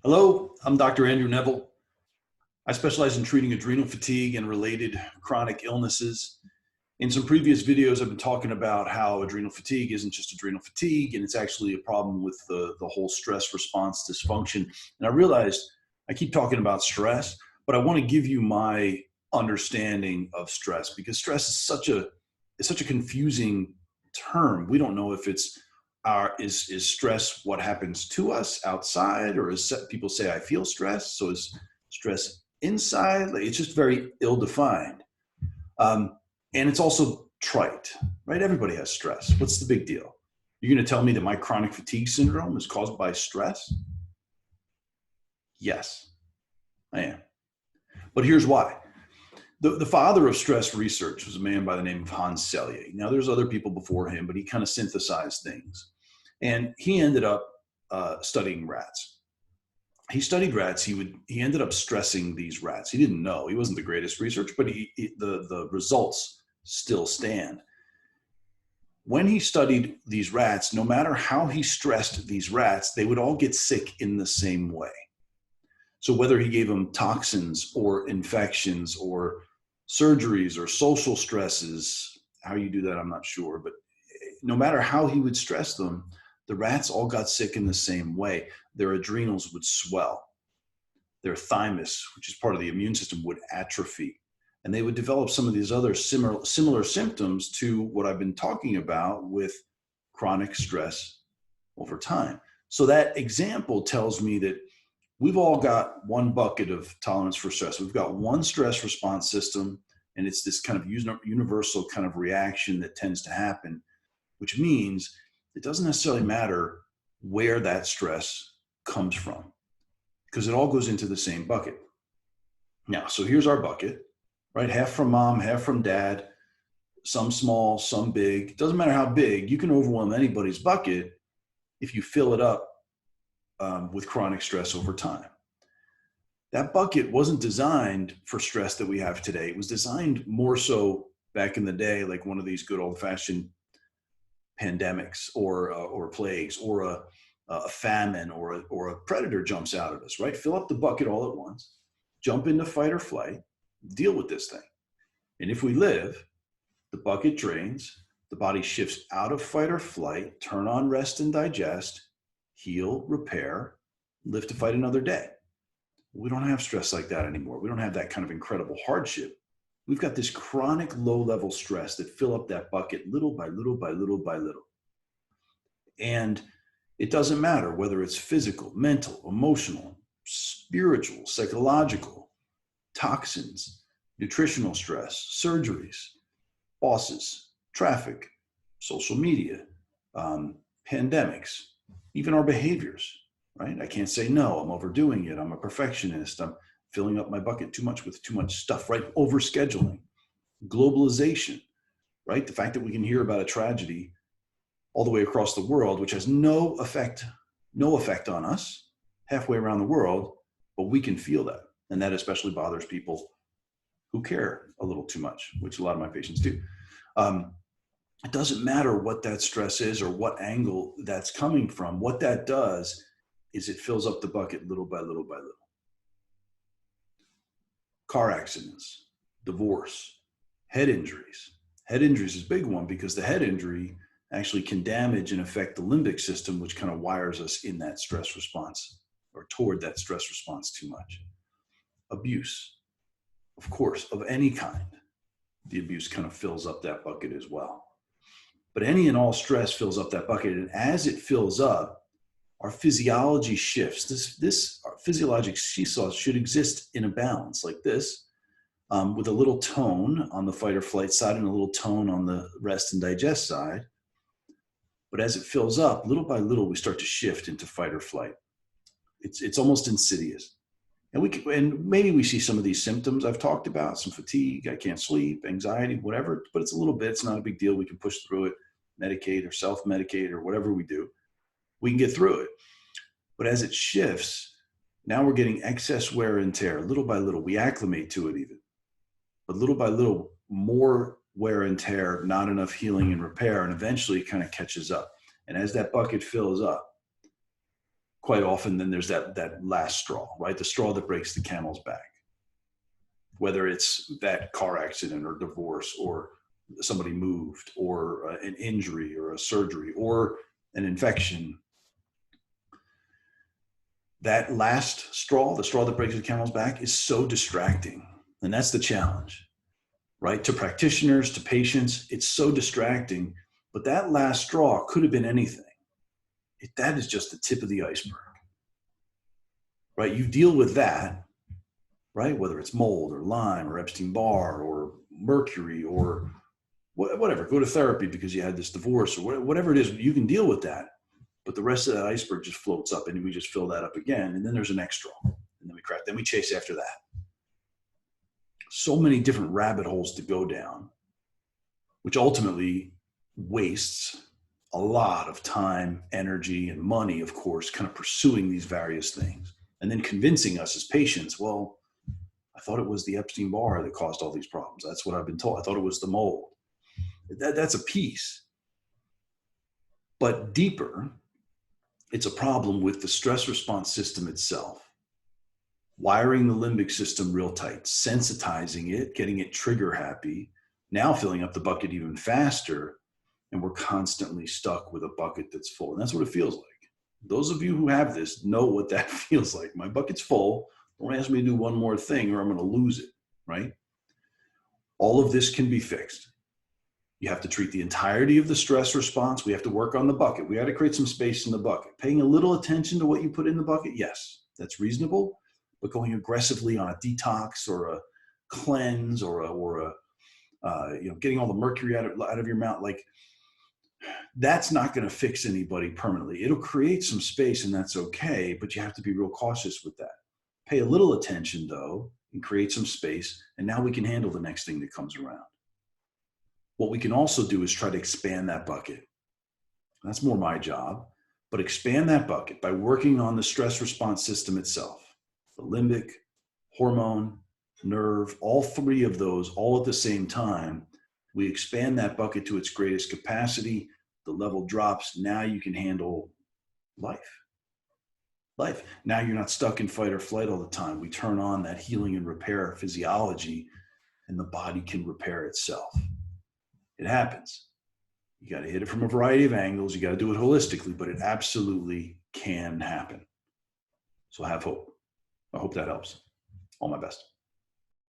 Hello, I'm Dr. Andrew Neville. I specialize in treating adrenal fatigue and related chronic illnesses. In some previous videos, I've been talking about how adrenal fatigue isn't just adrenal fatigue, and it's actually a problem with the whole stress response dysfunction. And I realized I keep talking about stress, but I want to give you my understanding of stress, because stress is such a confusing term. We don't know if it's is stress what happens to us outside, or is people say I feel stress, so is stress inside? Like, it's just very ill-defined, and it's also trite, right? Everybody has stress. What's the big deal? You're going to tell me that my chronic fatigue syndrome is caused by stress? Yes, I am. But here's why. The father of stress research was a man by the name of Hans Selye. Now, there's other people before him, but he kind of synthesized things. And he ended up studying rats. He studied rats. He ended up stressing these rats. He didn't know. He wasn't the greatest researcher, but the results still stand. When he studied these rats, no matter how he stressed these rats, they would all get sick in the same way. So whether he gave them toxins or infections or surgeries or social stresses, how you do that, I'm not sure, but no matter how he would stress them, the rats all got sick in the same way. Their adrenals would swell. Their thymus, which is part of the immune system, would atrophy. And they would develop some of these other similar symptoms to what I've been talking about with chronic stress over time. So that example tells me that we've all got one bucket of tolerance for stress. We've got one stress response system, and it's this kind of universal kind of reaction that tends to happen, which means it doesn't necessarily matter where that stress comes from, because it all goes into the same bucket. Now, so here's our bucket, right? Half from mom, half from dad, some small, some big. It doesn't matter how big. You can overwhelm anybody's bucket if you fill it up with chronic stress over time. That bucket wasn't designed for stress that we have today. It was designed more so back in the day, like one of these good old-fashioned pandemics or plagues or a famine or a predator jumps out at us, right? Fill up the bucket all at once, jump into fight or flight, deal with this thing. And if we live, the bucket drains, the body shifts out of fight or flight, turn on rest and digest, heal, repair, live to fight another day. We don't have stress like that anymore. We don't have that kind of incredible hardship. We've got this chronic low-level stress that fill up that bucket little by little by little by little. And it doesn't matter whether it's physical, mental, emotional, spiritual, psychological, toxins, nutritional stress, surgeries, bosses, traffic, social media, pandemics, even our behaviors, right? I can't say no, I'm overdoing it, I'm a perfectionist, I'm filling up my bucket too much with too much stuff, right? Overscheduling, globalization, right? The fact that we can hear about a tragedy all the way across the world, which has no effect on us halfway around the world, but we can feel that. And that especially bothers people who care a little too much, which a lot of my patients do. It doesn't matter what that stress is or what angle that's coming from. What that does is it fills up the bucket little by little by little. Car accidents, divorce, head injuries. Head injuries is a big one because the head injury actually can damage and affect the limbic system, which kind of wires us in that stress response or toward that stress response too much. Abuse, of course, of any kind. The abuse kind of fills up that bucket as well. But any and all stress fills up that bucket. And as it fills up, our physiology shifts. This our physiologic seesaw should exist in a balance like this, with a little tone on the fight or flight side and a little tone on the rest and digest side. But as it fills up, little by little, we start to shift into fight or flight. It's almost insidious. And maybe we see some of these symptoms I've talked about, some fatigue, I can't sleep, anxiety, whatever, but it's a little bit, it's not a big deal. We can push through it, medicate or self-medicate or whatever we do. We can get through it. But as it shifts, now we're getting excess wear and tear. Little by little, we acclimate to it even. But little by little, more wear and tear, not enough healing and repair, and eventually it kind of catches up. And as that bucket fills up, quite often then there's that last straw, right? The straw that breaks the camel's back. Whether it's that car accident or divorce or somebody moved or an injury or a surgery or an infection. That last straw, the straw that breaks the camel's back, is so distracting. And that's the challenge, right? To practitioners, to patients, it's so distracting. But that last straw could have been anything. That is just the tip of the iceberg, right? You deal with that, right? Whether it's mold or Lyme or Epstein-Barr or mercury or whatever, go to therapy because you had this divorce or whatever it is, you can deal with that. But the rest of that iceberg just floats up and we just fill that up again. And then there's an extra. And then we crack, then we chase after that. So many different rabbit holes to go down, which ultimately wastes a lot of time, energy, and money, of course, kind of pursuing these various things. And then convincing us as patients, well, I thought it was the Epstein-Barr that caused all these problems. That's what I've been told. I thought it was the mold. That's a piece. But deeper, it's a problem with the stress response system itself. Wiring the limbic system real tight, sensitizing it, getting it trigger happy, now filling up the bucket even faster, and we're constantly stuck with a bucket that's full. And that's what it feels like. Those of you who have this know what that feels like. My bucket's full. Don't ask me to do one more thing or I'm going to lose it, right? All of this can be fixed. You have to treat the entirety of the stress response. We have to work on the bucket. We got to create some space in the bucket. Paying a little attention to what you put in the bucket, yes, that's reasonable. But going aggressively on a detox or a cleanse or getting all the mercury out of your mouth, like that's not going to fix anybody permanently. It'll create some space and that's okay, but you have to be real cautious with that. Pay a little attention though and create some space, and now we can handle the next thing that comes around. What we can also do is try to expand that bucket. That's more my job, but expand that bucket by working on the stress response system itself. The limbic, hormone, nerve, all three of those all at the same time. We expand that bucket to its greatest capacity. The level drops. Now you can handle life. Now you're not stuck in fight or flight all the time. We turn on that healing and repair physiology and the body can repair itself. It happens. You got to hit it from a variety of angles. You got to do it holistically, but it absolutely can happen. So have hope. I hope that helps. All my best.